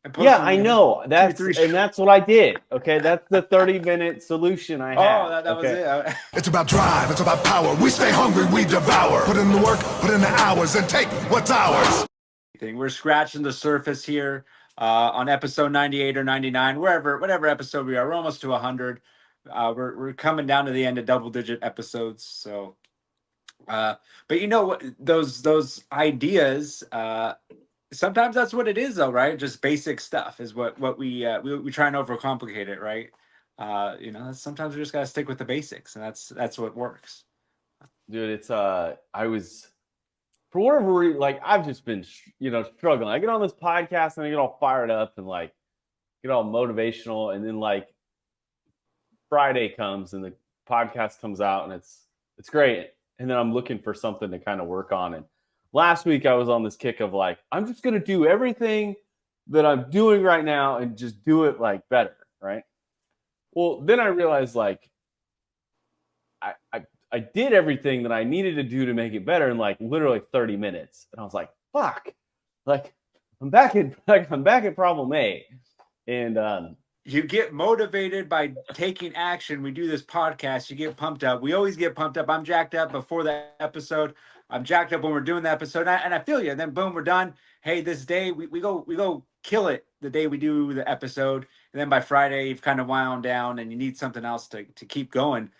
And Yeah, posting, I know. That's what I did. Okay, that's the 30-minute solution I had. Oh, that was Okay. it. It's about drive, it's about power. We stay hungry, we devour. Put in the work, put in the hours, and take what's ours. We're scratching the surface here on episode 98 or 99, whatever episode we are. We're almost to 100. We're coming down to the end of double-digit episodes. So, but you know what? Those ideas. Sometimes that's what it is, though, right? Just basic stuff is what we try and overcomplicate it, right? Sometimes we just gotta stick with the basics, and that's what works. Dude, it's I was for whatever reason, like I've just been struggling. I get on this podcast and I get all fired up and like get all motivational, and then like Friday comes and the podcast comes out and it's great, and then I'm looking for something to kind of work on. And last week I was on this kick of like, I'm just gonna do everything that I'm doing right now and just do it like better, right? Well, then I realized like I did everything that I needed to do to make it better in like literally 30 minutes. And I was like, fuck, like I'm back at problem A. And you get motivated by taking action. We do this podcast, you get pumped up. We always get pumped up. I'm jacked up before the episode. I'm jacked up when we're doing the episode. And I feel you. And then boom, we're done. Hey, this day we go kill it the day we do the episode. And then by Friday, you've kind of wound down and you need something else to keep going.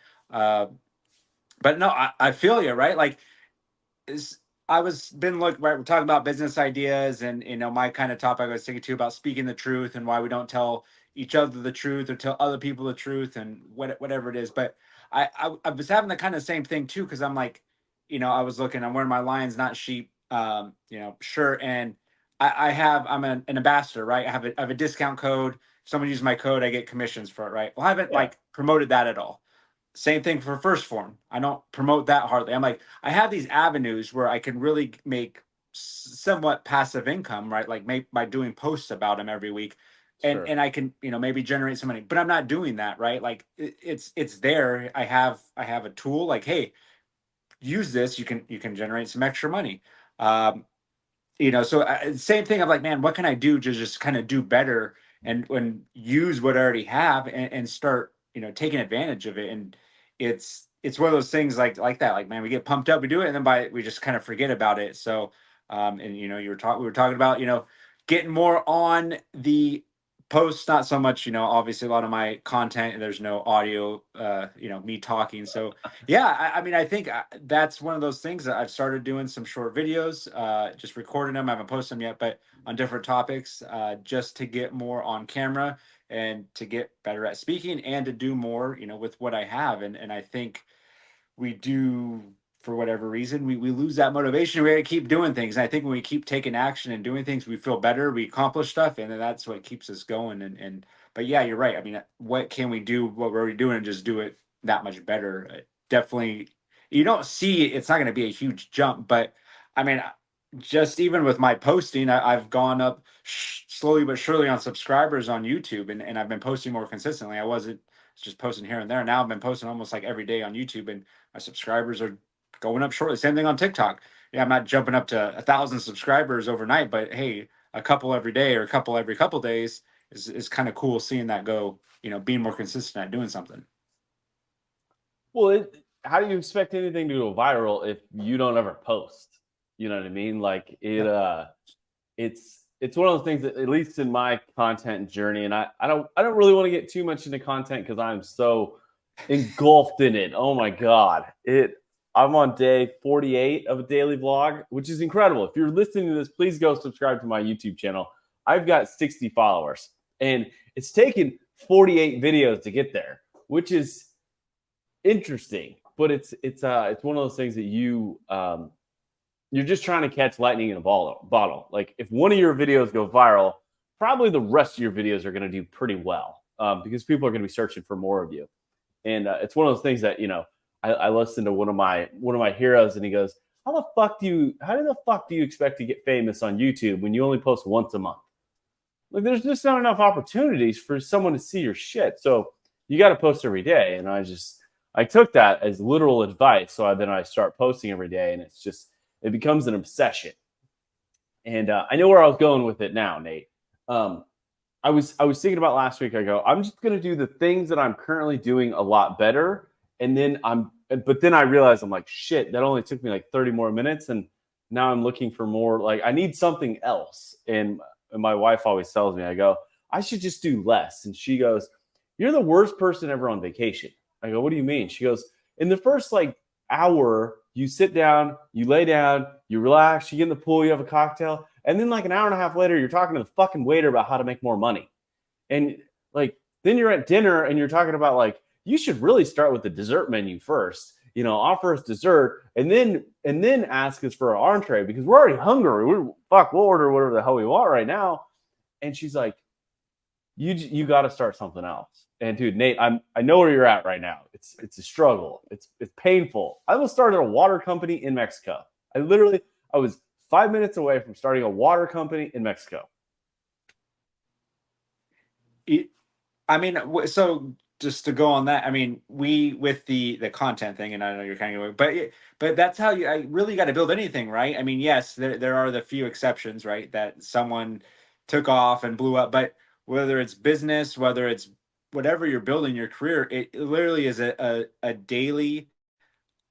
But no, I feel you, right? Like we're talking about business ideas, and my kind of topic I was thinking too about speaking the truth and why we don't tell each other the truth or tell other people the truth and whatever it is. But I was having the kind of same thing too, because I'm like, I was looking, I'm wearing my Lions Not Sheep shirt, and I'm an ambassador, right? I have a discount code. If someone uses my code, I get commissions for it, right? Well, I haven't like promoted that at all. Same thing for First Form. I don't promote that hardly. I'm like, I have these avenues where I can really make somewhat passive income, right? Like by doing posts about them every week, and I can maybe generate some money. But I'm not doing that, right? Like it's there. I have a tool. Like, hey, use this. You can generate some extra money. So same thing. I'm like, man, what can I do to just kind of do better and use what I already have and start taking advantage of it. And it's one of those things like that. Like, man, we get pumped up, we do it, and then we just kind of forget about it. So and we were talking about getting more on the posts, not so much obviously a lot of my content there's no audio, me talking. So yeah, I mean, I think that's one of those things that I've started doing some short videos, just recording them. I haven't posted them yet, but on different topics, just to get more on camera and to get better at speaking and to do more, with what I have. And I think we do, for whatever reason, we lose that motivation. We got to keep doing things. And I think when we keep taking action and doing things, we feel better, we accomplish stuff, and then that's what keeps us going. But yeah, you're right. I mean, what can we do, what we're already doing, and just do it that much better? Definitely, you don't see it's not going to be a huge jump, but I mean, just even with my posting, I've gone up slowly but surely on subscribers on YouTube, and I've been posting more consistently. I wasn't just posting here and there. Now I've been posting almost like every day on YouTube, and my subscribers are going up shortly. Same thing on TikTok. Yeah, I'm not jumping up to 1,000 subscribers overnight, but hey, a couple every day or a couple every couple days is kind of cool seeing that go, being more consistent at doing something. Well, how do you expect anything to go viral if you don't ever post? You know what I mean? Like it's one of those things that, at least in my content journey, and I don't really want to get too much into content because I'm so engulfed in it. Oh my God. I'm on day 48 of a daily vlog, which is incredible. If you're listening to this, please go subscribe to my YouTube channel. I've got 60 followers, and it's taken 48 videos to get there, which is interesting. But it's one of those things that you're just trying to catch lightning in a bottle. Like, if one of your videos go viral, probably the rest of your videos are going to do pretty well, because people are going to be searching for more of you. And it's one of those things that, I listened to one of my heroes, and he goes, how the fuck do you expect to get famous on YouTube when you only post once a month? Like, there's just not enough opportunities for someone to see your shit. So you got to post every day. And I took that as literal advice. So then I start posting every day, and it becomes an obsession. And I know where I was going with it now, Nate. I was thinking about last week. I go, I'm just going to do the things that I'm currently doing a lot better. And then but then I realized I'm like, shit, that only took me like 30 more minutes. And now I'm looking for more, like I need something else. And my wife always tells me, I go, I should just do less. And she goes, you're the worst person ever on vacation. I go, what do you mean? She goes, in the first like hour, you sit down, you lay down, you relax, you get in the pool, you have a cocktail. And then like an hour and a half later, you're talking to the fucking waiter about how to make more money. And like, then you're at dinner and you're talking about like, you should really start with the dessert menu first, offer us dessert and then ask us for an entree because we're already hungry. We'll order whatever the hell we want right now. And she's like, you got to start something else. And dude, Nate, I know where you're at right now. It's a struggle. It's painful. I almost started a water company in Mexico. I was 5 minutes away from starting a water company in Mexico. So just to go on that, I mean, we with the content thing, and I know you're kind of going, but that's how I really got to build anything, right? I mean, yes, there are the few exceptions, right, that someone took off and blew up, but whether it's business, whether it's whatever you're building your career, it literally is a daily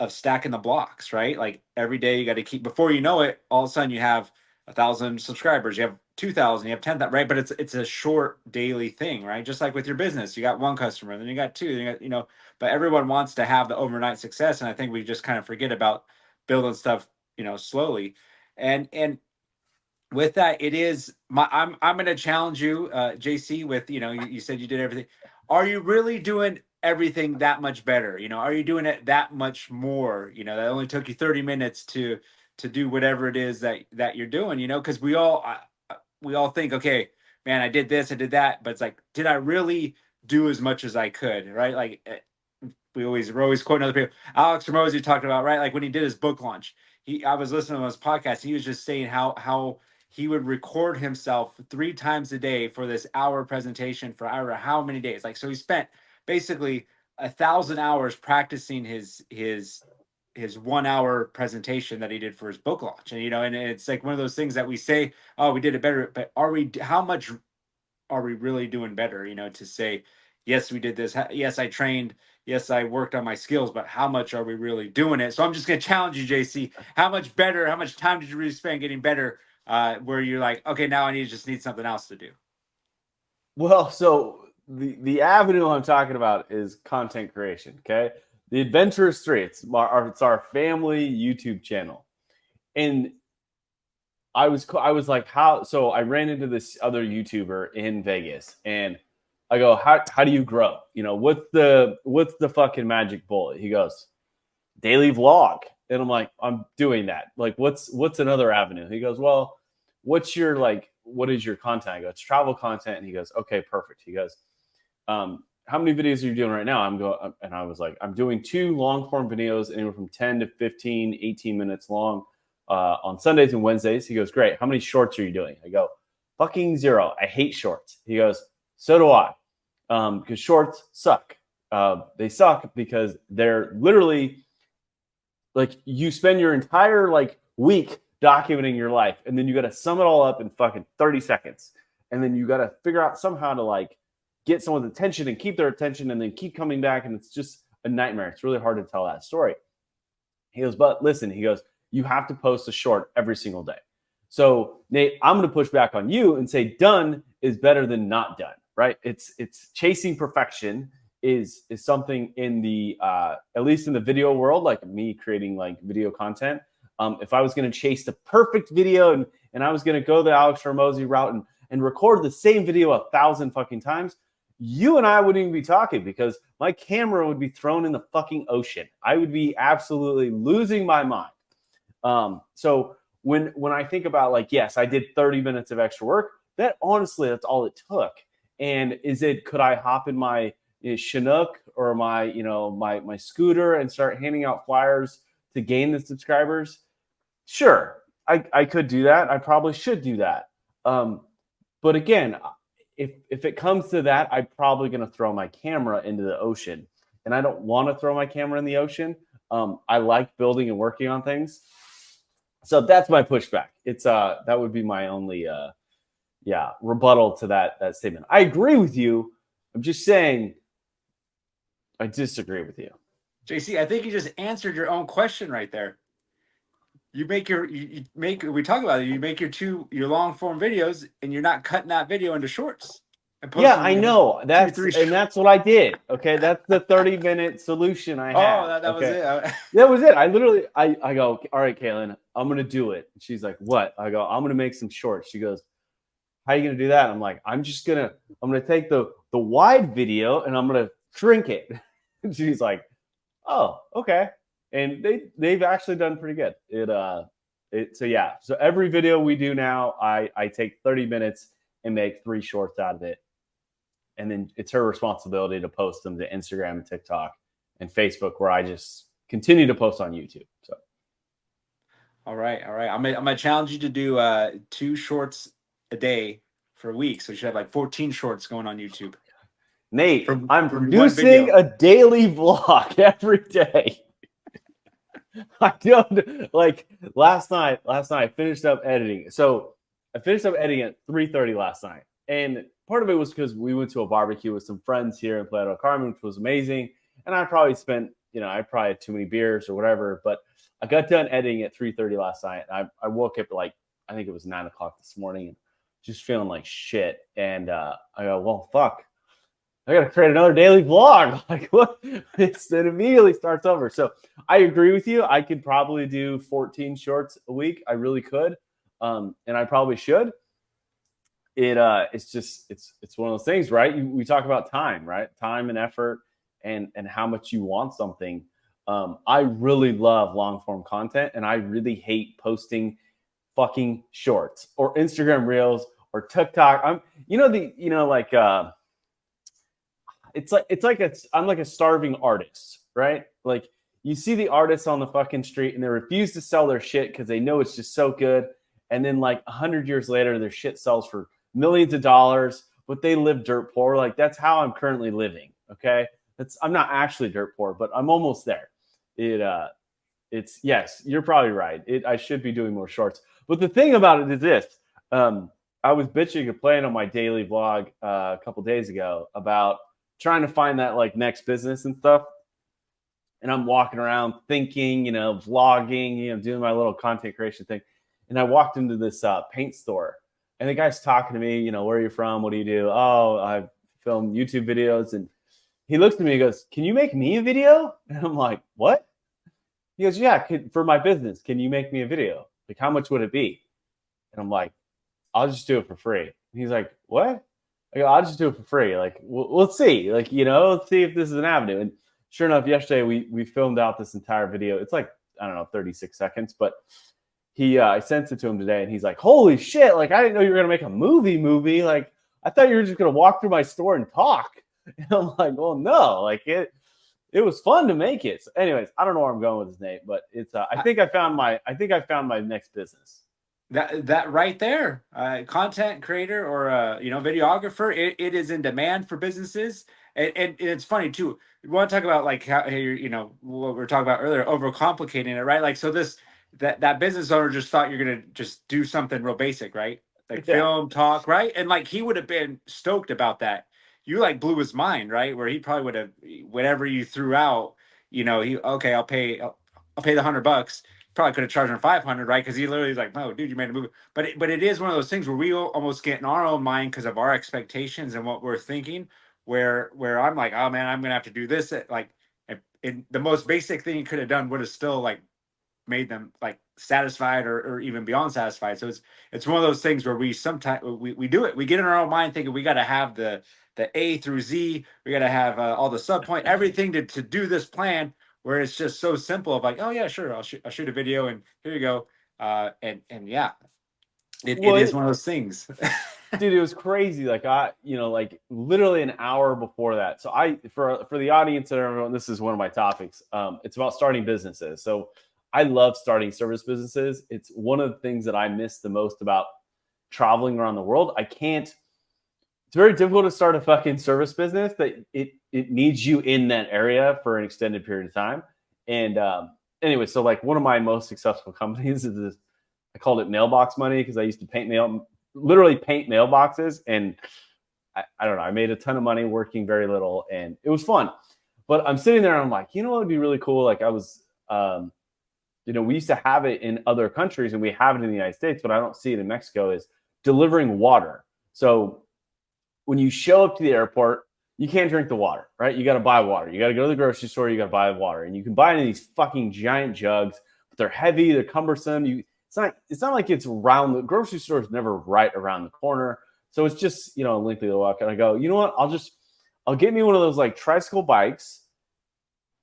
of stacking the blocks, right? Like every day you got to keep, before you know it, all of a sudden you have 1,000 subscribers, you have 2,000, you have 10,000, right? But it's a short daily thing, right? Just like with your business, you got one customer, then you got two, then you got, but everyone wants to have the overnight success. And I think we just kind of forget about building stuff, slowly. And with that, it is I'm going to challenge you, JC, with, you said you did everything. Are you really doing everything that much better? Are you doing it that much more? That only took you 30 minutes to do whatever it is that you're doing, because we all think, okay, man, I did this, I did that, but it's like, did I really do as much as I could, right? Like we're always quoting other people. Alex Ramosi talked about, right, like when he did his book launch, I was listening to his podcast, he was just saying how he would record himself 3 times a day for this hour presentation for how many days. Like, so he spent basically 1,000 hours practicing his 1 hour presentation that he did for his book launch. And, and it's like one of those things that we say, oh, we did it better, but how much are we really doing better? To say, yes, we did this. Yes, I trained. Yes, I worked on my skills, but how much are we really doing it? So I'm just going to challenge you, JC. How much better, how much time did you really spend getting better? Where you're like, okay, now I need something else to do. Well, so the avenue I'm talking about is content creation. Okay, the Adventurers 3. It's our family YouTube channel, and I was like, how? So I ran into this other YouTuber in Vegas, and I go, how do you grow? What's the fucking magic bullet? He goes, daily vlog, and I'm like, I'm doing that. Like, what's another avenue? He goes, well, what is your content? I go, it's travel content. And he goes, okay, perfect. He goes, how many videos are you doing right now? And I was like, I'm doing 2 long form videos, anywhere from 10 to 15, 18 minutes long, on Sundays and Wednesdays. He goes, great. How many shorts are you doing? I go, fucking 0. I hate shorts. He goes, so do I. Because shorts suck. They suck because they're literally like, you spend your entire like week documenting your life, and then you got to sum it all up in fucking 30 seconds. And then you got to figure out somehow to like get someone's attention and keep their attention and then keep coming back. And it's just a nightmare. It's really hard to tell that story. He goes, but listen, he goes, you have to post a short every single day. So Nate, I'm going to push back on you and say done is better than not done, right? It's chasing perfection is something in the, at least in the video world, like me creating like video content. If I was going to chase the perfect video and I was going to go the Alex Ramosi route and record the same video 1,000 fucking times, you and I wouldn't even be talking because my camera would be thrown in the fucking ocean. I would be absolutely losing my mind. So when I think about like, yes, I did 30 minutes of extra work, that's all it took. And could I hop in my Chinook or my scooter and start handing out flyers to gain the subscribers? Sure, I could do that. I probably should do that. But again, if it comes to that, I'm probably going to throw my camera into the ocean. And I don't want to throw my camera in the ocean. I like building and working on things. So that's my pushback. It's that would be my only rebuttal to that statement. I agree with you. I'm just saying I disagree with you. JC, I think you just answered your own question right there. You make we talk about it. You make your long form videos, and you're not cutting that video into shorts. Yeah, I know. That's what I did. Okay, that's the 30-minute solution I had. That was it. That was it. I literally, I go, all right, Kaylin, I'm gonna do it. She's like, what? I go, I'm gonna make some shorts. She goes, how are you gonna do that? I'm like, I'm gonna take the wide video and I'm gonna shrink it. And she's like, oh, okay. And they've actually done pretty good. So every video we do now, I take 30 minutes and make 3 shorts out of it. And then it's her responsibility to post them to Instagram and TikTok and Facebook, where I just continue to post on YouTube. So, all right. I'm gonna challenge you to do 2 shorts a day for a week. So you should have like 14 shorts going on YouTube. Nate, I'm producing a daily vlog every day. I don't like last night I finished up editing. So I finished up editing at 3:30 last night. And part of it was because we went to a barbecue with some friends here in Playa del Carmen, which was amazing. And I probably spent, I probably had too many beers or whatever. But I got done editing at 3:30 last night. I woke up at I think it was 9 o'clock this morning, and just feeling like shit. And I go, well, fuck. I got to create another daily vlog. Like, what? It immediately starts over. So I agree with you. I could probably do 14 shorts a week. I really could. And I probably should. It's one of those things, right? We talk about time, right? Time and effort and how much you want something. I really love long form content, and I really hate posting fucking shorts or Instagram reels or TikTok. I'm like a starving artist, right? Like, you see the artists on the fucking street and they refuse to sell their shit because they know it's just so good. And then 100 years later, their shit sells for millions of dollars, but they live dirt poor. Like, that's how I'm currently living. Okay. I'm not actually dirt poor, but I'm almost there. Yes, you're probably right. I should be doing more shorts, but the thing about it is this, I was bitching and complaining on my daily vlog a couple days ago about trying to find that next business and stuff. And I'm walking around thinking, vlogging, doing my little content creation thing. And I walked into this paint store, and the guy's talking to me, where are you from? What do you do? Oh, I film YouTube videos. And he looks at me and goes, can you make me a video? And I'm like, what? He goes, yeah, for my business, can you make me a video? Like, how much would it be? And I'm like, I'll just do it for free. And he's like, what? I go, I'll just do it for free. Like, let's see. Let's see if this is an avenue. And sure enough, yesterday we filmed out this entire video. It's 36 seconds, but I sent it to him today, and he's like, holy shit, I didn't know you were gonna make a movie. Like, I thought you were just gonna walk through my store and talk. And I'm like, well, no, it was fun to make it. So anyways, I don't know where I'm going with this, Nate, but it's I think I found my next business. That right there, content creator or videographer, it is in demand for businesses, and it's funny too. We want to talk about how what we were talking about earlier, overcomplicating it, right? So that business owner just thought you're gonna just do something real basic, right? Film, talk, right? And he would have been stoked about that. You blew his mind, right? Where he probably would have, whatever you threw out, I'll pay the $100. Probably could have charged him 500, right? Because he literally is like, no, dude, you made a movie. But it is one of those things where we almost get in our own mind because of our expectations and what we're thinking. Where I'm like, oh man, I'm gonna have to do this. The most basic thing he could have done would have still made them satisfied or even beyond satisfied. So it's one of those things where we sometimes we do it. We get in our own mind thinking we got to have the A through Z. We got to have all the sub point, everything to do this plan. Where it's just so simple of oh yeah, sure, I'll shoot a video and here you go. And yeah, it is one of those things. Dude, it was crazy. Literally an hour before that. So for the audience and everyone, this is one of my topics. It's about starting businesses. So I love starting service businesses. It's one of the things that I miss the most about traveling around the world. It's very difficult to start a fucking service business that it needs you in that area for an extended period of time. And anyway, so one of my most successful companies is this. I called it mailbox money because I used to paint literally paint mailboxes. And I don't know, I made a ton of money working very little, and it was fun. But I'm sitting there and I'm like, you know what would be really cool? Like I was, we used to have it in other countries and we have it in the United States, but I don't see it in Mexico, is delivering water. So when you show up to the airport, you can't drink the water, right? You got to buy water. You got to go to the grocery store. You got to buy water, and you can buy it in these fucking giant jugs, but they're heavy. They're cumbersome. It's not like it's around the grocery store is never right around the corner. So it's just, a lengthy walk. And I go, you know what? I'll get me one of those like tricycle bikes,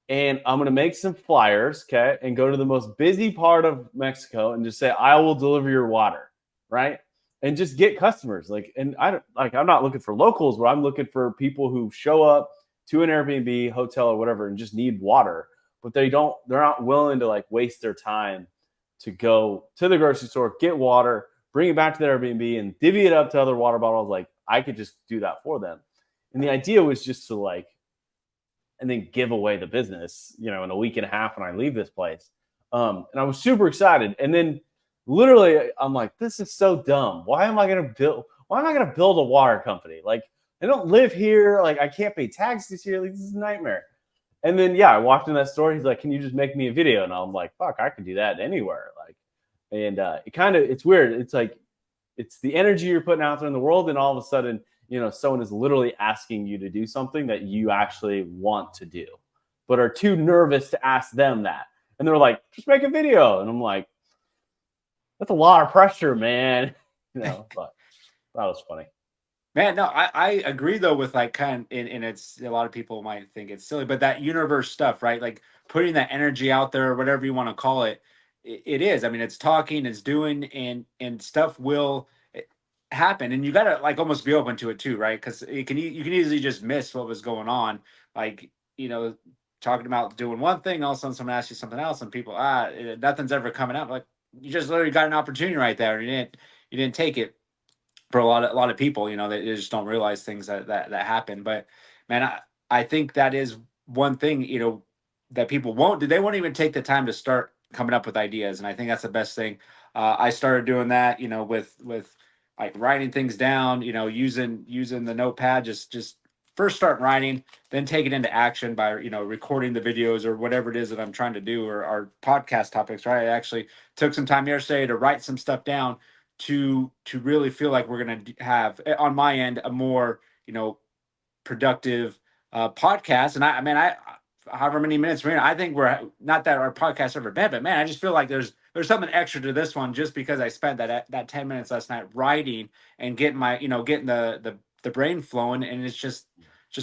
and I'm going to make some flyers, okay, and go to the most busy part of Mexico and just say, I will deliver your water, right? And just get customers. I'm not looking for locals, but I'm looking for people who show up to an Airbnb, hotel, or whatever, and just need water, but they're not willing to like waste their time to go to the grocery store, get water, bring it back to their Airbnb, and divvy it up to other water bottles. Like I could just do that for them. And the idea was just to and then give away the business, in a week and a half when I leave this place. And I was super excited. And then literally I'm like, this is so dumb. Why am I going to build a water company? Like I don't live here. Like I can't pay taxes here. Like this is a nightmare. And then, I walked in that store. He's like, can you just make me a video? And I'm like, fuck, I can do that anywhere. It's weird. It's like, it's the energy you're putting out there in the world. And all of a sudden, someone is literally asking you to do something that you actually want to do, but are too nervous to ask them that. And they're like, just make a video. And I'm like, that's a lot of pressure, man. But that was funny. Man, no, I agree though with like and it's a lot of people might think it's silly, but that universe stuff, right? Like putting that energy out there, or whatever you want to call it, it is. I mean, it's talking, it's doing, and stuff will happen, and you gotta like almost be open to it too, right? Because you can easily just miss what was going on, like talking about doing one thing, all of a sudden someone asks you something else, and people nothing's ever coming out. Like you just literally got an opportunity right there, and you didn't take it. For a lot of people, they just don't realize things that happen. But man, I think that is one thing, that people won't do. They won't even take the time to start coming up with ideas, and I think that's the best thing. I started doing that, with like writing things down, using the notepad, just first start writing, then take it into action by recording the videos or whatever it is that I'm trying to do, or our podcast topics. Right, I actually took some time yesterday to write some stuff down to really feel like we're going to have on my end a more productive podcast. And I however many minutes we're in, I think we're not that our podcast ever bad, but man, I just feel like there's something extra to this one, just because I spent that 10 minutes last night writing and getting getting the brain flowing, and it's just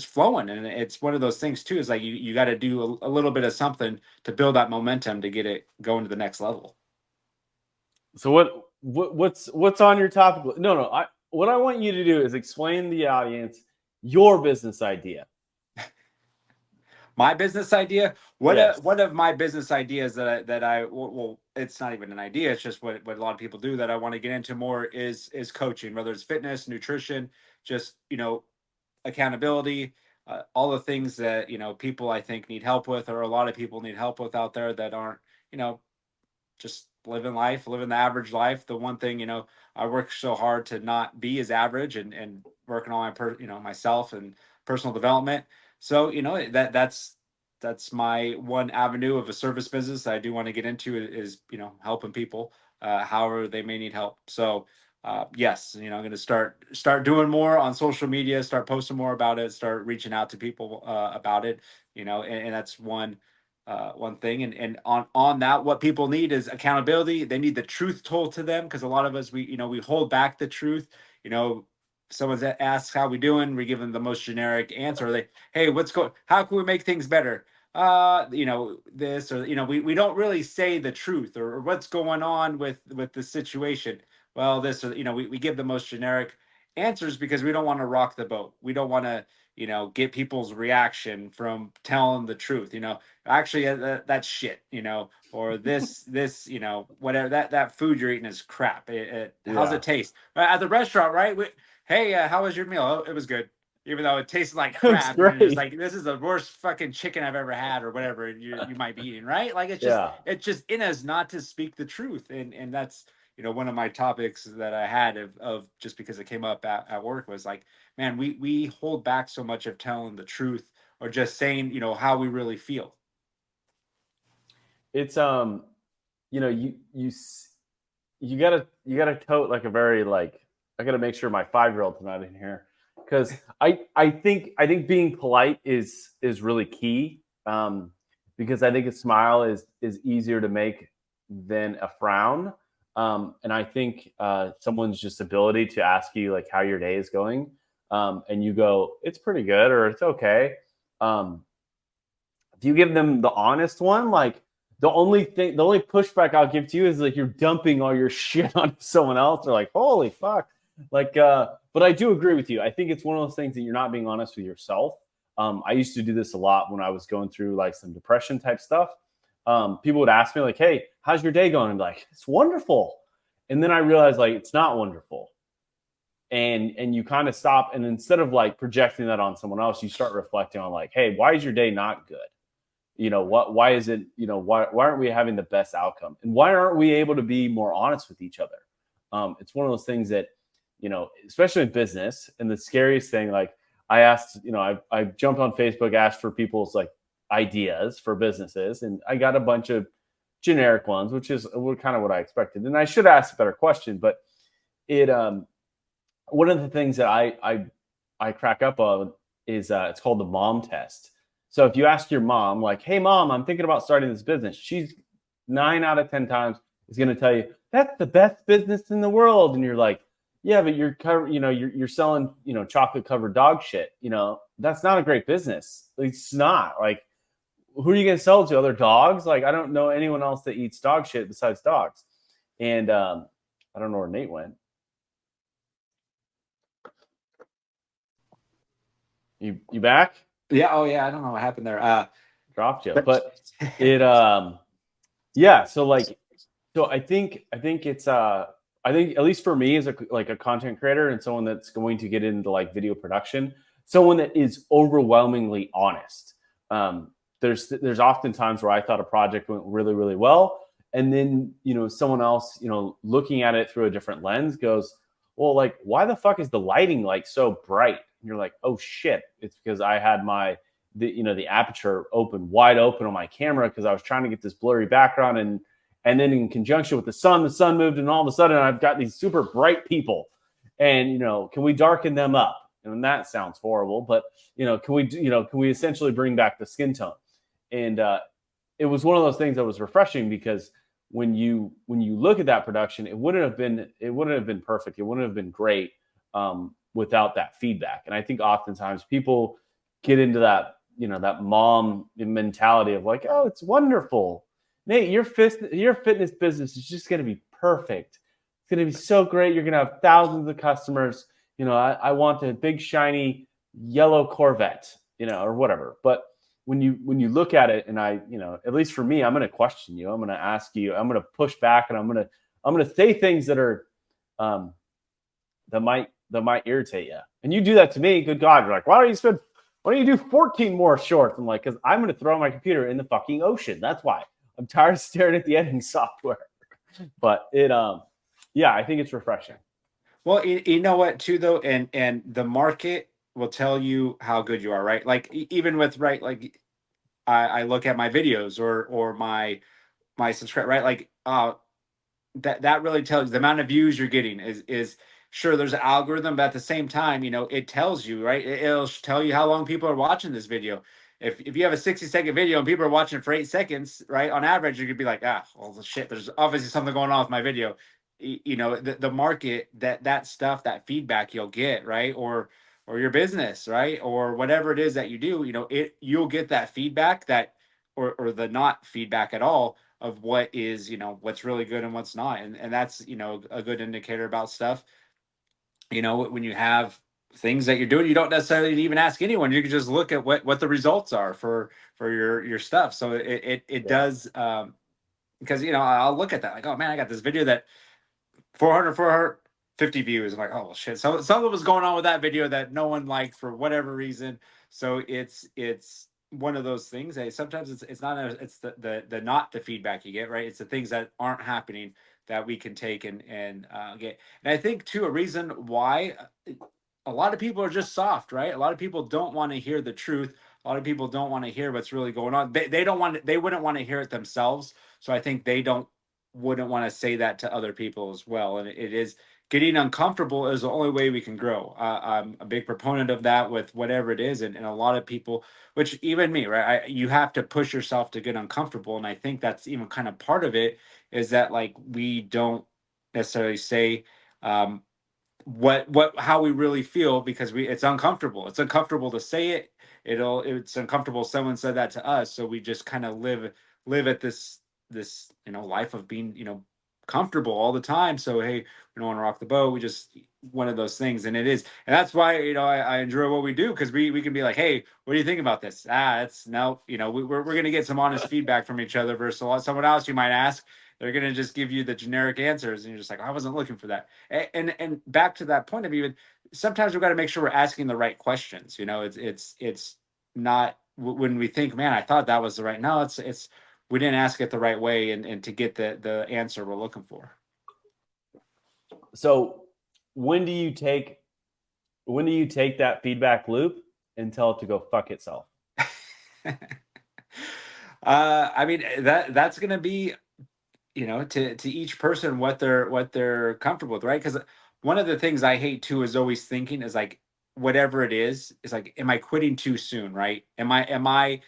flowing. And it's one of those things too, is like you got to do a little bit of something to build that momentum to get it going to the next level. So what's on your topic? No. What I want you to do is explain to the audience your business idea. My business idea? Yes. One of my business ideas that I well, it's not even an idea. It's just what a lot of people do that I want to get into more is coaching, whether it's fitness, nutrition, just accountability, all the things that people I think need help with, or a lot of people need help with out there that aren't just living the average life. The one thing, I work so hard to not be as average, and working on myself and personal development. So, that's my one avenue of a service business that I do want to get into, is, helping people, however they may need help. So, yes, I'm going to start doing more on social media, start posting more about it, start reaching out to people, about it, and that's one thing. And on that, what people need is accountability. They need the truth told to them, because a lot of us, we hold back the truth. Someone asks how we doing, we give them the most generic answer. Hey, how can we make things better? This, or we don't really say the truth, or what's going on with the situation. Well, this, or we give the most generic answers, because we don't want to rock the boat. We don't want to get people's reaction from telling the truth. Actually, that's shit, or this, whatever, that food you're eating is crap. How's it taste? At the restaurant, right? Hey, how was your meal? Oh, it was good. Even though it tasted like crap. And it's like, this is the worst fucking chicken I've ever had, or whatever you might be eating, right? Like, it's just in us not to speak the truth. And that's, one of my topics that I had of just because it came up at work was like, man, we hold back so much of telling the truth or just saying, how we really feel. It's you gotta tote like a very like I gotta make sure my 5-year-old's not in here because I think being polite is really key, because I think a smile is easier to make than a frown, and I think someone's just ability to ask you like how your day is going, and you go it's pretty good or it's okay. um, if you give them the honest one, like the only pushback I'll give to you is like you're dumping all your shit on someone else. They're like, holy fuck. Like, but I do agree with you. I think it's one of those things that you're not being honest with yourself. I used to do this a lot when I was going through like some depression type stuff. People would ask me like, hey, how's your day going? And be like, it's wonderful. And then I realized like it's not wonderful. And you kind of stop, and instead of like projecting that on someone else, you start reflecting on like, hey, why is your day not good? Why is it, why aren't we having the best outcome, and why aren't we able to be more honest with each other? It's one of those things that, especially in business, and the scariest thing, like I asked, I jumped on Facebook, asked for people's like ideas for businesses, and I got a bunch of generic ones, which is kind of what I expected, and I should ask a better question. But it one of the things that I crack up on is it's called the mom test. So if you ask your mom, like, hey, mom, I'm thinking about starting this business, she's 9 out of 10 times is going to tell you that's the best business in the world. And you're like, yeah, but you're selling, chocolate covered dog shit. That's not a great business. It's not. Like, who are you going to sell it to? Other dogs? Like, I don't know anyone else that eats dog shit besides dogs. And I don't know where Nate went. You back? Yeah. Oh yeah. I don't know what happened there. Dropped you, but it yeah. So I think it's I think at least for me as a content creator and someone that's going to get into like video production, someone that is overwhelmingly honest. There's often times where I thought a project went really, really well, and then someone else looking at it through a different lens goes, well, like, why the fuck is the lighting like so bright? And you're like, oh shit, it's because I had the aperture wide open on my camera because I was trying to get this blurry background, and then in conjunction with the sun moved, and all of a sudden I've got these super bright people, and can we darken them up? And that sounds horrible, but can we essentially bring back the skin tone? And it was one of those things that was refreshing because when you look at that production, it wouldn't have been perfect. It wouldn't have been great without that feedback. And I think oftentimes people get into that mom mentality of like, oh, it's wonderful, Nate, your fitness business is just going to be perfect. It's going to be so great. You're going to have thousands of customers. I want a big shiny yellow Corvette, or whatever. But when you look at it, and at least for me, I'm going to question you. I'm going to ask you. I'm going to push back, and I'm going to say things that are that might irritate you. And you do that to me. Good God, you're like, why don't you do 14 more shorts? I'm like, because I'm going to throw my computer in the fucking ocean. That's why. I'm tired of staring at the editing software. But yeah, I think it's refreshing. Well, you know what, too, though, and the market will tell you how good you are, right? Like even with like I look at my videos or my subscribe, right? Like that really tells you the amount of views you're getting is sure there's an algorithm, but at the same time, it tells you, right? It'll tell you how long people are watching this video. If you have a 60-second video and people are watching it for 8 seconds, right? On average, you could be like, well, shit, there's obviously something going on with my video. The market, that stuff, that feedback you'll get, right? Or your business, right? Or whatever it is that you do, you'll get that feedback or the not feedback at all of what is, what's really good and what's not. And that's, a good indicator about stuff. When you have things that you're doing, you don't necessarily even ask anyone. You can just look at what the results are for your stuff. So it does, because, I'll look at that like, oh man, I got this video that 450 views. I'm like, oh well, shit. So something was going on with that video that no one liked for whatever reason. So it's one of those things. Sometimes it's not it's the not the feedback you get, right? It's the things that aren't happening that we can take and get. And I think too, a reason why a lot of people are just soft, right? A lot of people don't want to hear the truth. A lot of people don't want to hear what's really going on. They don't want they wouldn't want to hear it themselves. So I think they don't wouldn't want to say that to other people as well. And it is getting uncomfortable is the only way we can grow. I'm a big proponent of that with whatever it is, and a lot of people, which even me, right? You have to push yourself to get uncomfortable, and I think that's even kind of part of it is that like we don't necessarily say um, what how we really feel because we it's uncomfortable. It's uncomfortable to say it. It's uncomfortable someone said that to us, so we just kind of live at this life of being comfortable all the time. So hey, we don't want to rock the boat. We just one of those things, and it is, and that's why I enjoy what we do because we can be like, hey, what do you think about this? It's no, we're gonna get some honest feedback from each other versus someone else you might ask. They're gonna just give you the generic answers, and you're just like, I wasn't looking for that. And back to that point of even sometimes we've got to make sure we're asking the right questions. It's not when we think, man, I thought that was the right. No, it's we didn't ask it the right way and to get the answer we're looking for. So when do you take that feedback loop and tell it to go fuck itself? I mean that's gonna be to each person what they're comfortable with, right? Because one of the things I hate too is always thinking is like whatever it is like, am I quitting too soon, right? Am I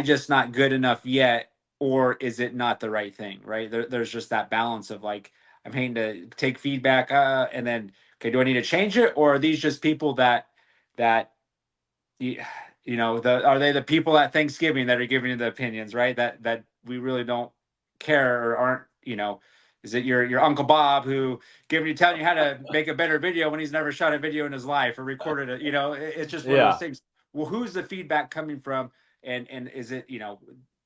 just not good enough yet, or is it not the right thing, right? There's just that balance of like I'm hating to take feedback, and then okay, do I need to change it, or are these just people that you, are they the people at Thanksgiving that are giving you the opinions, right? That we really don't care or aren't, is it your Uncle Bob who telling you how to make a better video when he's never shot a video in his life or recorded it? It's just one of those Yeah. things. Well, who's the feedback coming from, and is it,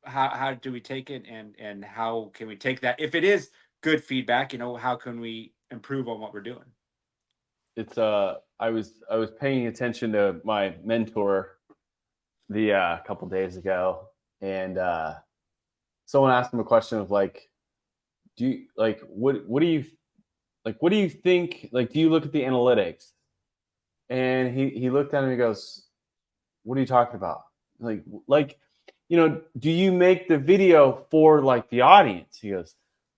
how do we take it, and how can we take that if it is good feedback? How can we improve on what we're doing? It's I was paying attention to my mentor the couple days ago, and someone asked him a question of like, do you like what do you what do you think, like, do you look at the analytics? And he looked at him and he goes, what are you talking about? Like do you make the video for like the audience? He goes,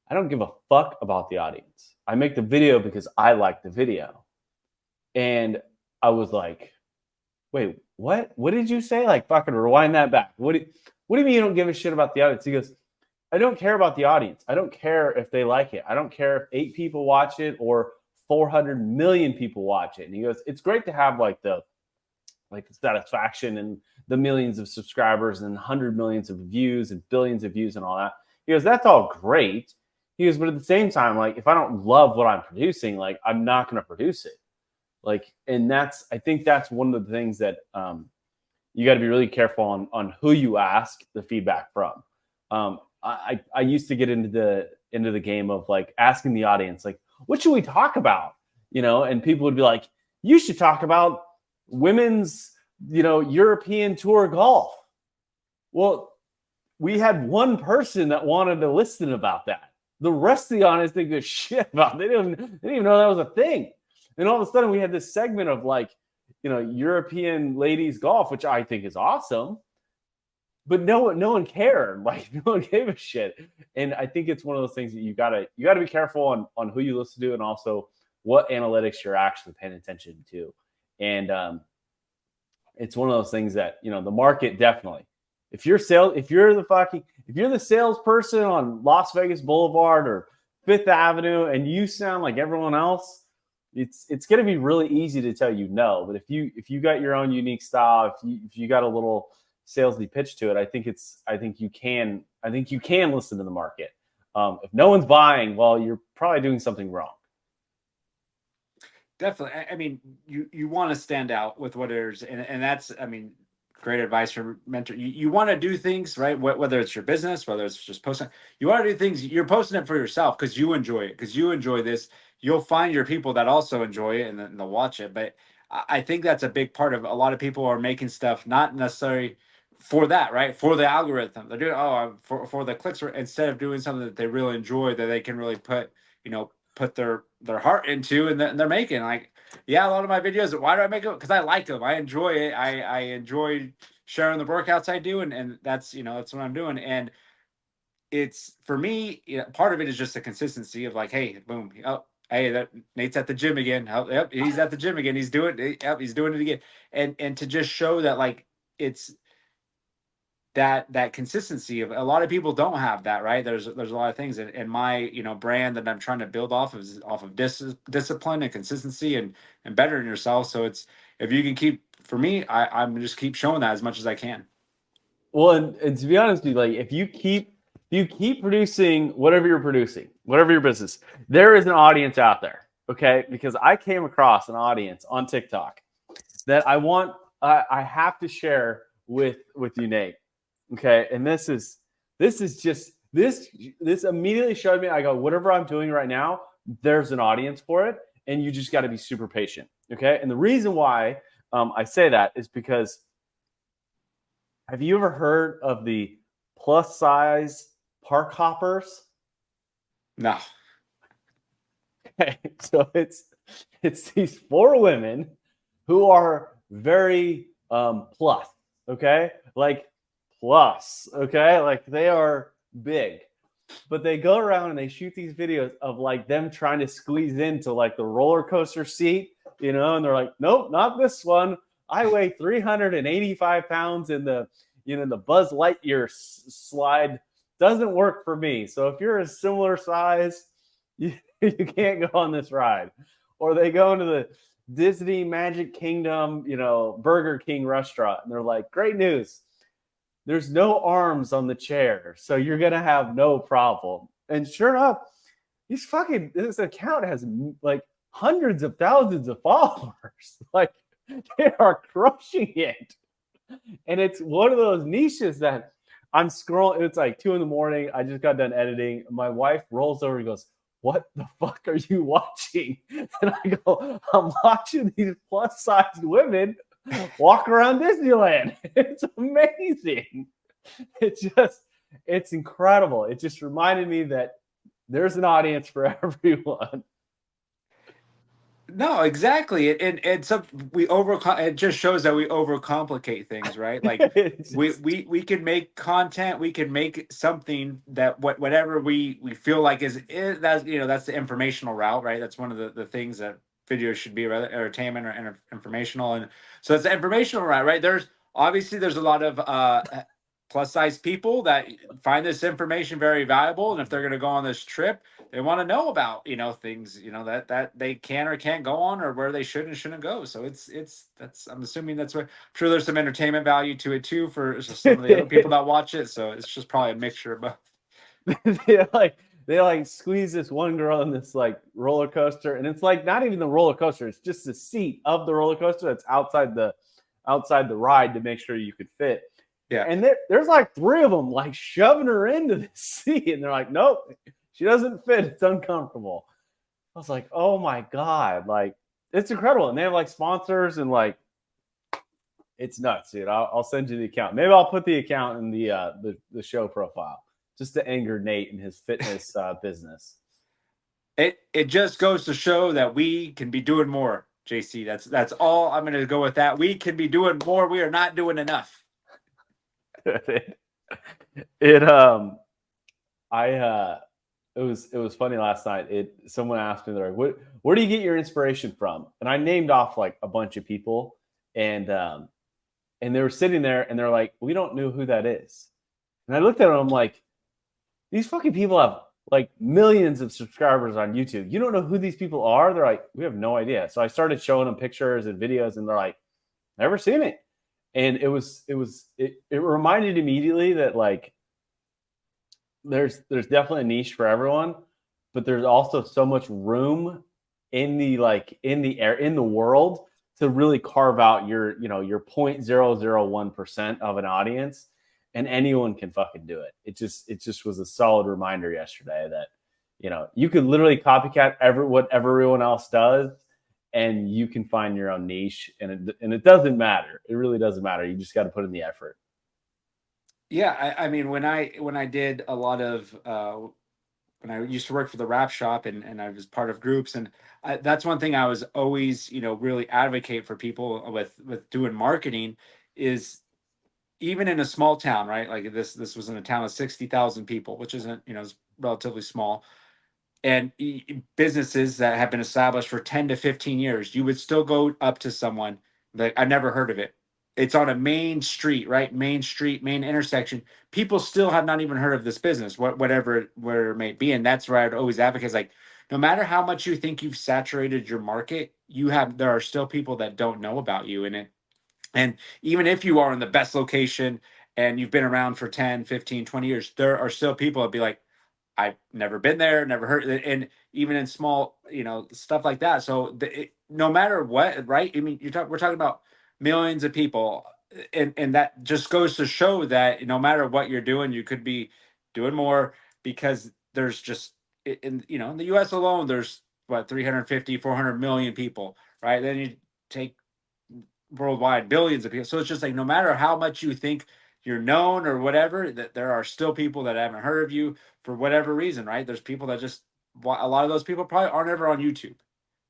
I don't give a fuck about the audience. I make the video because I like the video. And I was like, wait, what? What did you say? Like, fucking rewind that back. What do you mean you don't give a shit about the audience? He goes, I don't care about the audience. I don't care if they like it. I don't care if 8 people watch it or 400 million people watch it. And he goes, it's great to have like the satisfaction and the millions of subscribers and 100 millions of views and billions of views and all that. He goes, that's all great. He goes, but at the same time, like, if I don't love what I'm producing, like, I'm not going to produce it. Like, and I think that's one of the things that you got to be really careful on who you ask the feedback from. I used to get into the game of like asking the audience, like, what should we talk about? And people would be like, you should talk about women's, European tour golf. Well, we had one person that wanted to listen about that. The rest of the audience didn't give a shit about it. They didn't even know that was a thing. And all of a sudden we had this segment of like, European ladies golf, which I think is awesome. But no one cared. Like, no one gave a shit. And I think it's one of those things that you gotta be careful on who you listen to and also what analytics you're actually paying attention to. And it's one of those things that, the market definitely. If you're the salesperson on Las Vegas Boulevard or Fifth Avenue and you sound like everyone else, it's going to be really easy to tell you no. But if you got your own unique style, if you got a little salesy pitch to it, I think you can listen to the market. If no one's buying, well, you're probably doing something wrong. Definitely. I mean, you want to stand out with what it is, and that's, I mean, great advice from mentor. You want to do things right, whether it's your business, whether it's just posting. You want to do things. You're posting it for yourself because you enjoy it, because you enjoy this. You'll find your people that also enjoy it, and then they'll watch it. But I think that's a big part of a lot of people are making stuff not necessarily for that, right? For the algorithm. They're doing for the clicks, instead of doing something that they really enjoy, that they can really put, put their heart into, and they're making. Like, yeah, a lot of my videos, why do I make them? Because I like them. I enjoy it. I enjoy sharing the workouts I do, and that's, that's what I'm doing. And it's, for me, part of it is just the consistency of like, hey, boom, oh, hey, that Nate's at the gym again. Oh, yep, he's at the gym again. He's doing it. Yep, he's doing it again. And to just show that, like, it's that consistency. Of a lot of people don't have that, right? There's a lot of things in my, brand that I'm trying to build off of discipline and consistency, and bettering yourself. So it's, if you can keep, for me, I'm just keep showing that as much as I can. Well, and to be honest with you, like if you keep producing whatever you're producing, whatever your business, there is an audience out there. Okay. Because I came across an audience on TikTok that I have to share with you, Nate. Okay. And this immediately showed me, I go, whatever I'm doing right now, there's an audience for it. And you just got to be super patient. Okay. And the reason why I say that is because, have you ever heard of the plus size park hoppers? No. Okay. So it's these 4 women who are very plus, okay? Like plus, okay? Like they are big. But they go around and they shoot these videos of like them trying to squeeze into like the roller coaster seat, and they're like, nope, not this one. I weigh 385 pounds in the the Buzz Lightyear slide. Doesn't work for me. So if you're a similar size, you can't go on this ride. Or they go into the Disney Magic Kingdom, Burger King restaurant, and they're like, great news. There's no arms on the chair, so you're going to have no problem. And sure enough, this account has like hundreds of thousands of followers. Like they are crushing it. And it's one of those niches that I'm scrolling. It's like 2 a.m. I just got done editing. My wife rolls over and goes, what the fuck are you watching? And I go, I'm watching these plus sized women walk around Disneyland. It's amazing. It's incredible. It just reminded me that there's an audience for everyone. No, exactly. And some it just shows that we overcomplicate things, right? Like we can make content, we can make something that whatever we feel like is that's that's the informational route, right? That's one of the things that videos should be, rather entertainment or informational. And so it's the informational route, right? There's a lot of plus size people that find this information very valuable, and if they're going to go on this trip, they want to know about things that they can or can't go on, or where they should and shouldn't go. So that's, I'm assuming that's what, I'm sure there's some entertainment value to it too for some of the other people that watch it. So it's just probably a mixture of both. they squeeze this one girl in this like roller coaster, and it's like not even the roller coaster, it's just the seat of the roller coaster that's outside the ride to make sure you could fit. Yeah. And there's like 3 of them like shoving her into the seat, and they're like, nope, she doesn't fit. It's uncomfortable. I was like, oh my God. Like, it's incredible. And they have like sponsors, and like, it's nuts, dude. I'll send you the account. Maybe I'll put the account in the show profile just to anger Nate and his fitness business. It just goes to show that we can be doing more, JC. That's all I'm going to go with that. We can be doing more. We are not doing enough. It was funny last night. Someone asked me, they're like, where do you get your inspiration from? And I named off like a bunch of people, and they were sitting there and they're like, we don't know who that is. And I looked at them, I'm like, these fucking people have like millions of subscribers on YouTube. You don't know who these people are? They're like, we have no idea. So I started showing them pictures and videos, and they're like, never seen it. And it reminded immediately that like there's definitely a niche for everyone, but there's also so much room in the world to really carve out your 0.001% of an audience, and anyone can fucking do it. It just was a solid reminder yesterday that you could literally copycat what everyone else does, and you can find your own niche, and it doesn't matter. It really doesn't matter. You just got to put in the effort. Yeah, I mean, when I did a lot of when I used to work for the rap shop, and I was part of groups, and that's one thing I was always, really advocate for people with doing marketing is, even in a small town, right? Like this was in a town of 60,000 people, which isn't, is relatively small. And businesses that have been established for 10 to 15 years, you would still go up to someone like, I never heard of it. It's on a main street, right? Main street, main intersection. People still have not even heard of this business, where it may be. And that's where I'd always advocate is like, no matter how much you think you've saturated your market, there are still people that don't know about you in it. And even if you are in the best location and you've been around for 10, 15, 20 years, there are still people that be like, I've never been there, never heard, and even in small, stuff like that. So no matter what, right? I mean, we're talking about millions of people, and that just goes to show that no matter what you're doing, you could be doing more, because there's just in the U.S. alone, there's what 350, 400 million people, right? Then you take worldwide billions of people. So it's just like no matter how much you think you're known or whatever, that there are still people that haven't heard of you for whatever reason, right? There's people that just a lot of those people probably aren't ever on YouTube.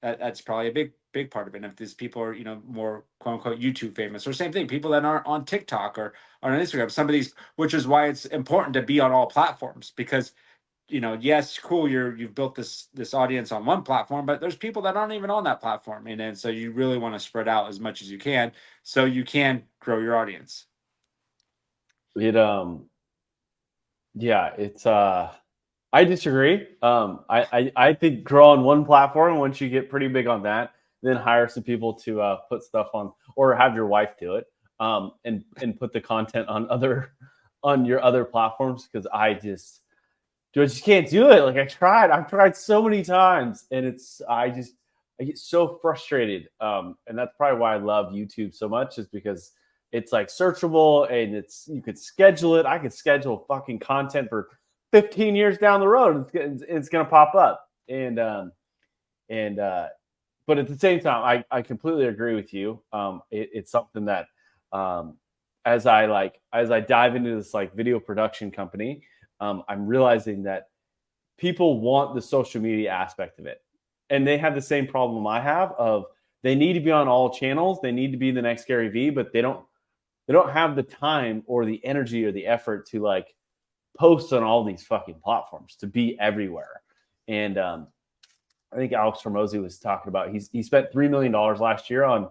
That's probably a big part of it. And if these people are more quote unquote YouTube famous, or same thing, people that aren't on TikTok or on Instagram, some of these, which is why it's important to be on all platforms, because yes, cool, you've built this audience on one platform, but there's people that aren't even on that platform, and then so you really want to spread out as much as you can so you can grow your audience. It yeah, it's I disagree. I think grow on one platform. Once you get pretty big on that, then hire some people to put stuff on, or have your wife do it, and put the content on on your other platforms. Because I just can't do it. Like I've tried so many times, and I get so frustrated. And that's probably why I love YouTube so much, is because it's like searchable, and you could schedule it. I could schedule fucking content for 15 years down the road. It's gonna pop up, and but at the same time, I completely agree with you. It's something that um, as I dive into this like video production company, I'm realizing that people want the social media aspect of it, and they have the same problem I have of they need to be on all channels. They need to be the next Gary Vee, but they don't have the time or the energy or the effort to like post on all these fucking platforms, to be everywhere. And I think Alex Hormozy was talking about he spent $3 million last year on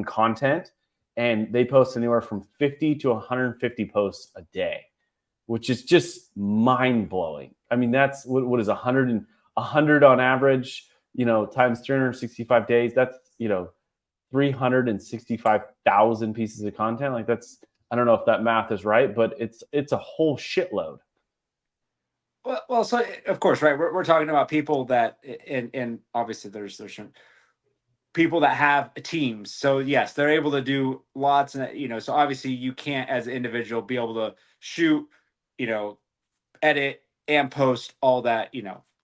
content, and they post anywhere from 50 to 150 posts a day, which is just mind blowing. I mean, that's what is 100 on average, times 365 days. That's 365,000 pieces of content. Like that's, I don't know if that math is right, but it's a whole shitload. Well, so of course, right, we're talking about people that, and obviously there's certain people that have teams, so yes, they're able to do lots, and so obviously you can't as an individual be able to shoot, you know edit and post all that,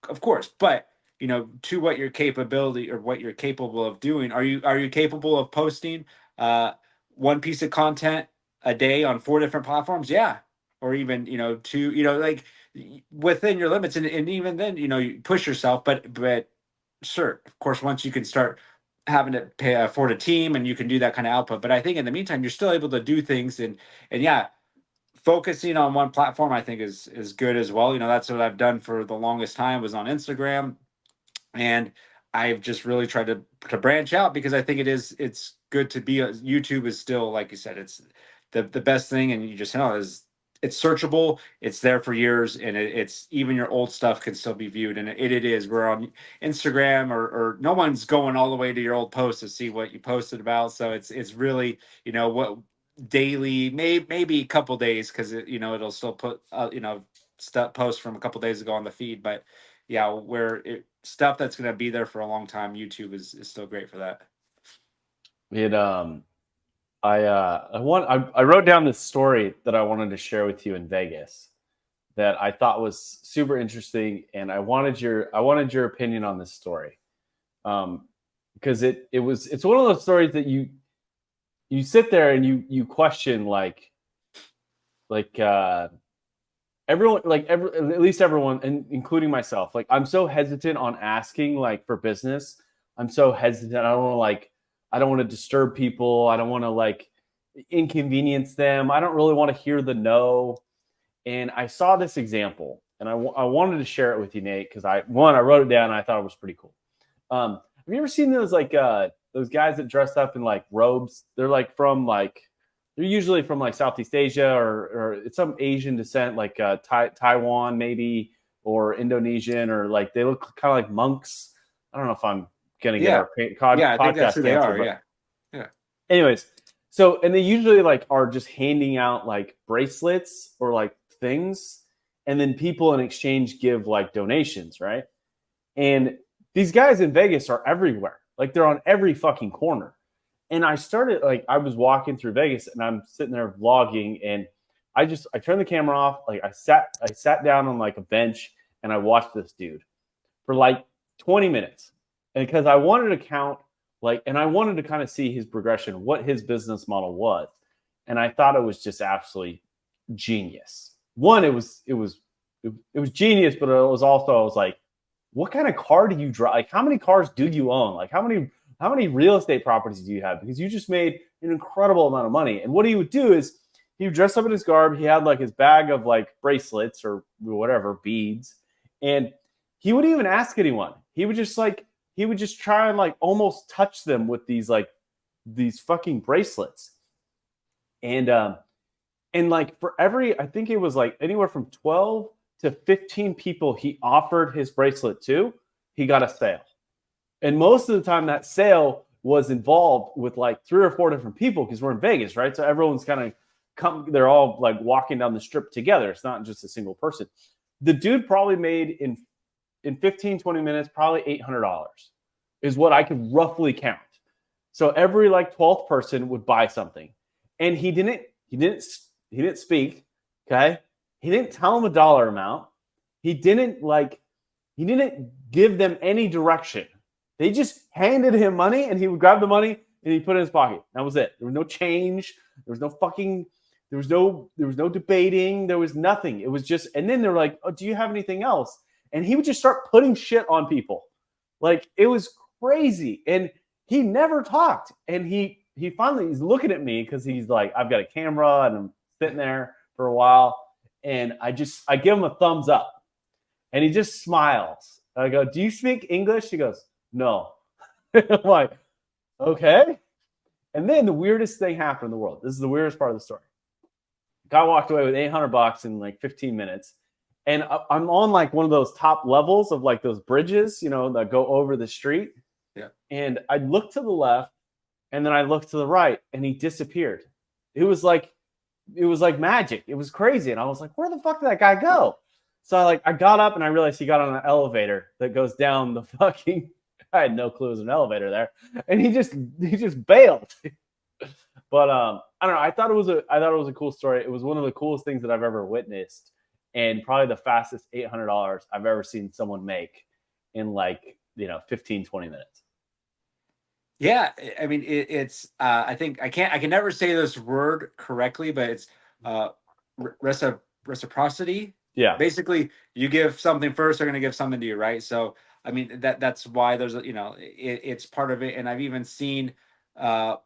of course. But to what your capability or what you're capable of doing, are you capable of posting one piece of content a day on 4 different platforms? Yeah. Or even two, like within your limits, and even then you push yourself, but sure, of course, once you can start having to afford a team, and you can do that kind of output. But I think in the meantime, you're still able to do things, and yeah, focusing on one platform I think is good as well. That's what I've done for the longest time, was on Instagram, and I've just really tried to branch out, because I think it's good to be YouTube is still, like you said, it's the best thing, and you just know is it's searchable, it's there for years, and it's even your old stuff can still be viewed, and it is. We're on Instagram, or no one's going all the way to your old post to see what you posted about, so it's really what daily, maybe a couple days, because it'll still put stuff posts from a couple days ago on the feed, but yeah, stuff that's going to be there for a long time, YouTube is still great for that. It I wrote down this story that I wanted to share with you in Vegas that I thought was super interesting, and I wanted your opinion on this story, because it's one of those stories that you sit there and you question, like like everyone, like at least everyone, and including myself, like I'm so hesitant on asking like for business. I'm so hesitant. I don't want to disturb people. I don't want to like inconvenience them. I don't really want to hear the no. And I saw this example, and I wanted to share it with you, Nate, because I wrote it down and I thought it was pretty cool. Have you ever seen those guys that dress up in like robes? They're usually from like Southeast Asia or it's some Asian descent, like Taiwan maybe, or Indonesian, or like they look kind of like monks. I don't know if I'm gonna get our I think that's who they are. Yeah. Anyways, and they usually like are just handing out like bracelets or like things, and then people in exchange give like donations, right? And these guys in Vegas are everywhere. Like they're on every fucking corner. And I was walking through Vegas and I'm sitting there vlogging, and I turned the camera off. Like I sat down on like a bench and I watched this dude for like 20 minutes. And because I wanted to count and I wanted to kind of see his progression, what his business model was. And I thought it was just absolutely genius. One, it was genius, but I was like, what kind of car do you drive? Like, how many cars do you own? Like, how many real estate properties do you have? Because you just made an incredible amount of money. And what he would do is he would dress up in his garb. He had like his bag of like bracelets or whatever, beads. And he wouldn't even ask anyone. He would just try and like almost touch them with these fucking bracelets. And like for I think it was like anywhere from 12 to 15 people he offered his bracelet to, he got a sale. And most of the time that sale was involved with like 3 or 4 different people, because we're in Vegas, right? So everyone's kind of they're all like walking down the strip together. It's not just a single person. The dude probably made in 15, 20 minutes, probably $800 is what I could roughly count. So every like 12th person would buy something. And he didn't speak, okay? He didn't tell them a dollar amount. He didn't give them any direction. They just handed him money, and he would grab the money and he put it in his pocket. That was it. There was no change. There was no debating. There was nothing. It was just, and then they're like, "Oh, do you have anything else?" And he would just start putting shit on people. Like, it was crazy. And he never talked. And he's looking at me because he's like, I've got a camera and I'm sitting there for a while. And I give him a thumbs up, and he just smiles. I go, "Do you speak English?" He goes, "No." I'm like, okay. And then the weirdest thing happened in the world. This is the weirdest part of the story. Guy walked away with $800 in like 15 minutes. And I'm on like one of those top levels of like those bridges, that go over the street. Yeah. And I looked to the left, and then I looked to the right, and he disappeared. It was like magic. It was crazy. And I was like, where the fuck did that guy go? So I got up and I realized he got on an elevator that goes down the fucking, I had no clue it was an elevator there. And he just bailed. But I don't know. I thought it was a cool story. It was one of the coolest things that I've ever witnessed, and probably the fastest $800 I've ever seen someone make in 15, 20 minutes. Yeah, I mean, it's. I think I can never say this word correctly, but it's reciprocity. Yeah. Basically, you give something first, they're going to give something to you, right? So, I mean, that's why there's it's part of it. And I've even seen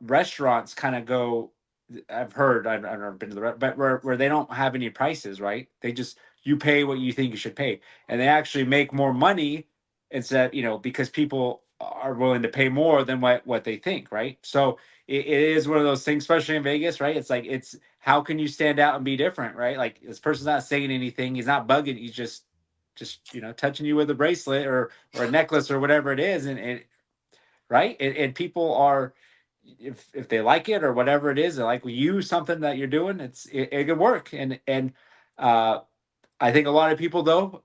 restaurants kind of go. I've never been to but where they don't have any prices, right? You pay what you think you should pay, and they actually make more money instead, because people are willing to pay more than what they think, right? So it is one of those things, especially in Vegas, right? It's how can you stand out and be different, right? Like, this person's not saying anything, he's not bugging, he's just touching you with a bracelet or a necklace or whatever it is, and right, and people are, if they like it or whatever it is, they like you something that you're doing, it could work, and I think a lot of people though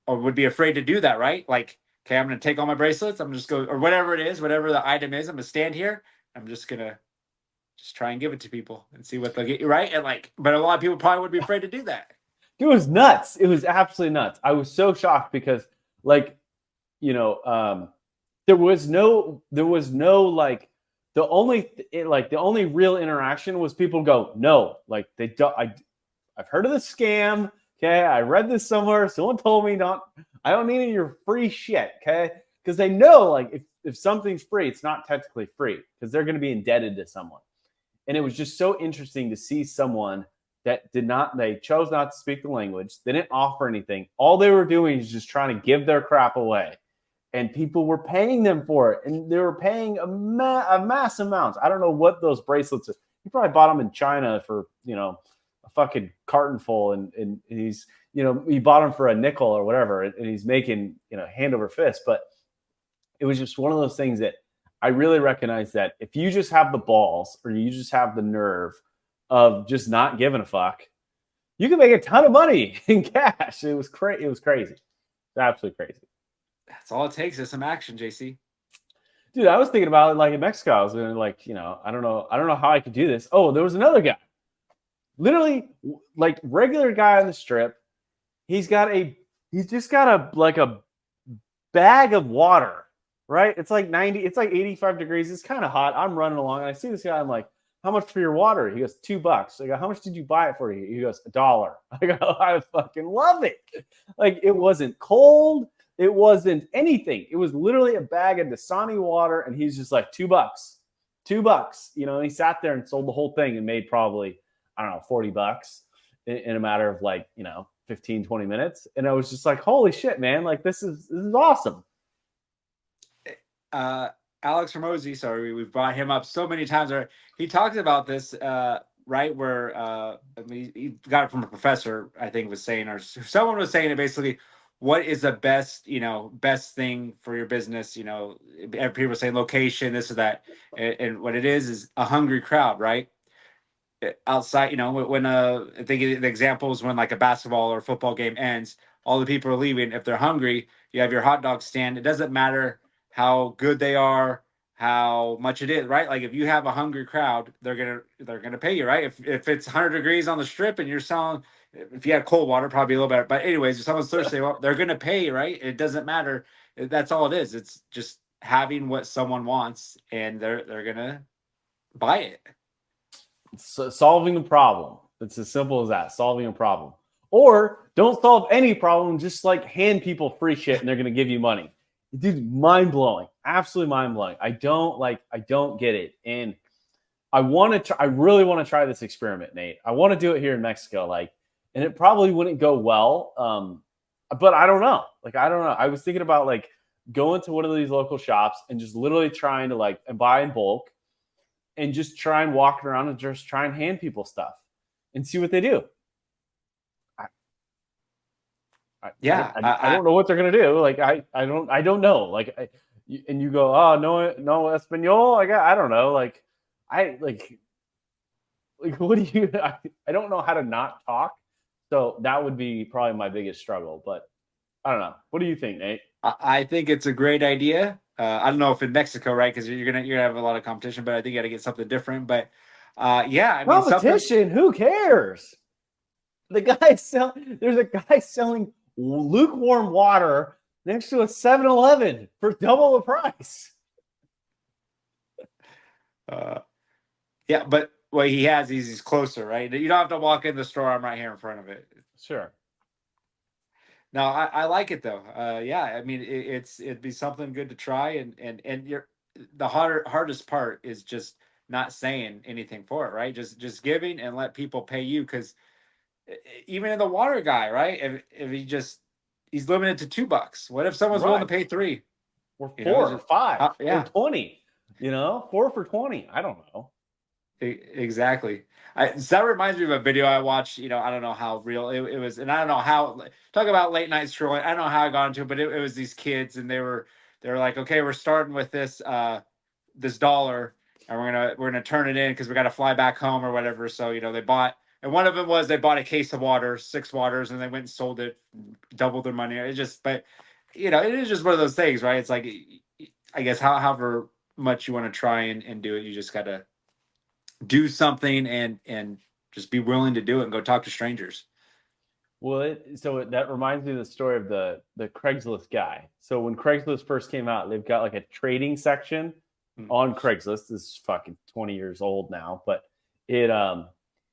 would be afraid to do that, right? Like, okay, I'm going to take all my bracelets. I'm just or whatever it is, whatever the item is, I'm going to stand here. I'm just going to try and give it to people and see what they'll get you, right? And but a lot of people probably would be afraid to do that. It was nuts. It was absolutely nuts. I was so shocked because there was no the only real interaction was people go, no, like they don't. I've heard of the scam. Okay, I read this somewhere. Someone told me I don't need any of your free shit. Okay, because they know like if something's free, it's not technically free because they're going to be indebted to someone. And it was just so interesting to see someone that they chose not to speak the language. They didn't offer anything. All they were doing is just trying to give their crap away. And people were paying them for it. And they were paying a mass amounts. I don't know what those bracelets are. He probably bought them in China for, a fucking carton full. And he's, he bought them for a nickel or whatever. And he's making, hand over fist. But it was just one of those things that I really recognize that if you just have the balls or you just have the nerve of just not giving a fuck, you can make a ton of money in cash. It was crazy. It was crazy. It's absolutely crazy. That's all it takes is some action, JC. Dude, I was thinking about it like in Mexico. I was like, I don't know how I could do this. Oh, there was another guy. Literally, like regular guy on the strip. He's just got a bag of water, right? It's like 85 degrees. It's kind of hot. I'm running along and I see this guy. I'm like, how much for your water? He goes, $2. I go, how much did you buy it for? He goes, $1. I go, I fucking love it. Like it wasn't cold. It wasn't anything. It was literally a bag of Dasani water. And he's just like, $2. And he sat there and sold the whole thing and made probably, I don't know, $40 in a matter of like, 15, 20 minutes. And I was just like, holy shit, man. Like this is awesome. Alex Ramosi, sorry, we've brought him up so many times. He talked about this, right? Where he got it from a professor, I think, was saying, or someone was saying it basically. What is the best thing for your business? People were saying location, this or that, and what it is a hungry crowd, right? Outside, when I think the example is when like a basketball or football game ends, all the people are leaving. If they're hungry, you have your hot dog stand. It doesn't matter how good they are, how much it is, right? Like if you have a hungry crowd, they're gonna pay you, right? If it's 100 degrees on the strip and you're selling, if you have cold water, probably a little better. But anyways, if someone's thirsty, well, they're gonna pay, right? It doesn't matter. That's all it is. It's just having what someone wants, and they're gonna buy it. So solving a problem. It's as simple as that. Solving a problem. Or don't solve any problem. Just like hand people free shit and they're gonna give you money. Dude, mind blowing, absolutely mind blowing. I don't get it, and I really want to try this experiment, Nate. I want to do it here in Mexico, and it probably wouldn't go well, but I don't know. I don't know. I was thinking about going to one of these local shops and just literally trying to and buy in bulk, and just try and walk around and just try and hand people stuff and see what they do. I don't know what they're gonna do. I don't know. And you go, oh no Espanol. I don't know. What do you? I don't know how to not talk. So that would be probably my biggest struggle. But I don't know. What do you think, Nate? I think it's a great idea. I don't know if in Mexico, right? Because you're gonna have a lot of competition, but I think you got to get something different. But competition. Who cares? There's a guy selling lukewarm water next to a 7-Eleven for double the price. But what he has is he's closer, right? You don't have to walk in the store. I'm right here in front of it. Sure. No, I like it though. It'd be something good to try, and the hardest part is just not saying anything for it, right? Just giving and let people pay you, because even in the water guy, right? If he's limited to $2. What if someone's willing to pay $3 or 4 or 5 or 20? 4 for 20. I don't know. Exactly. That reminds me of a video I watched. I don't know how real it was, and I don't know how. Talk about late night scrolling. I don't know how I got into it, but it was these kids, and they were like, okay, we're starting with this $1, and we're gonna turn it in because we got to fly back home or whatever. So they bought. And one of them was they bought a case of water, 6 waters, and they went and sold it, doubled their money. It is just one of those things, right? It's like, I guess, however much you want to try and do it, you just got to do something and just be willing to do it and go talk to strangers. Well, that reminds me of the story of the Craigslist guy. So when Craigslist first came out, they've got a trading section on Craigslist. This is fucking 20 years old now, but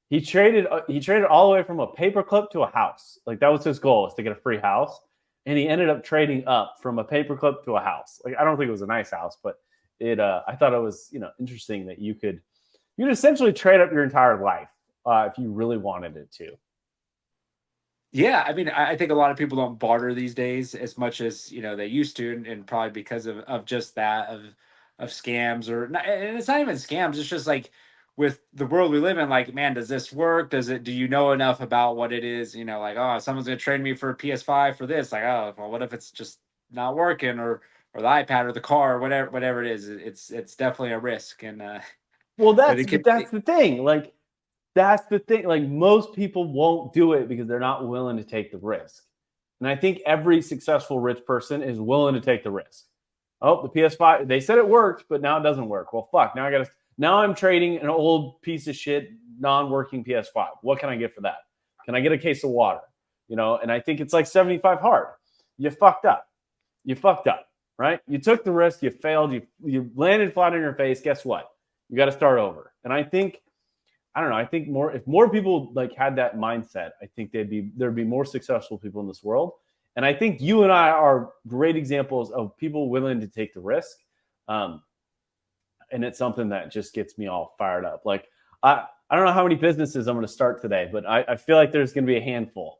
He traded all the way from a paperclip to a house. Like that was his goal, is to get a free house. And he ended up trading up from a paperclip to a house. Like I don't think it was a nice house, but I thought it was, interesting that you could essentially trade up your entire life if you really wanted it to. Yeah, I mean, I think a lot of people don't barter these days as much as they used to, and probably because of just that of scams and it's not even scams. It's just like with the world we live in. Like, man, does this work? Do you know enough about what it is? Like, oh, someone's gonna trade me for a PS5 for this. Like, oh, well, what if it's just not working, or the iPad or the car or whatever it is? It's definitely a risk, and well, but that's the thing. Like, that's the thing. Like, most people won't do it because they're not willing to take the risk. And I think every successful rich person is willing to take the risk. Oh, the PS5, they said it worked, but now it doesn't work. Well, fuck, now I'm trading an old piece of shit, non-working PS5. What can I get for that? Can I get a case of water? And I think it's like 75 hard. You fucked up, right? You took the risk, you failed, you landed flat on your face. Guess what? You got to start over. And I think if more people like had that mindset, I think there'd be more successful people in this world. And I think you and I are great examples of people willing to take the risk. And it's something that just gets me all fired up. Like, I don't know how many businesses I'm going to start today, but I feel like there's going to be a handful.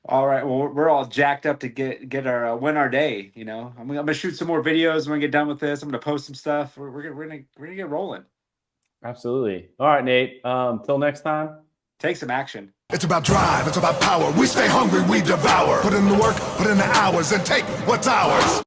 All right. Well, we're all jacked up to get our win our day. I'm gonna shoot some more videos when we get done with this. I'm gonna post some stuff. We're gonna get rolling. Absolutely. All right, Nate. Till next time. Take some action. It's about drive, it's about power. We stay hungry, we devour. Put in the work, put in the hours, and take what's ours.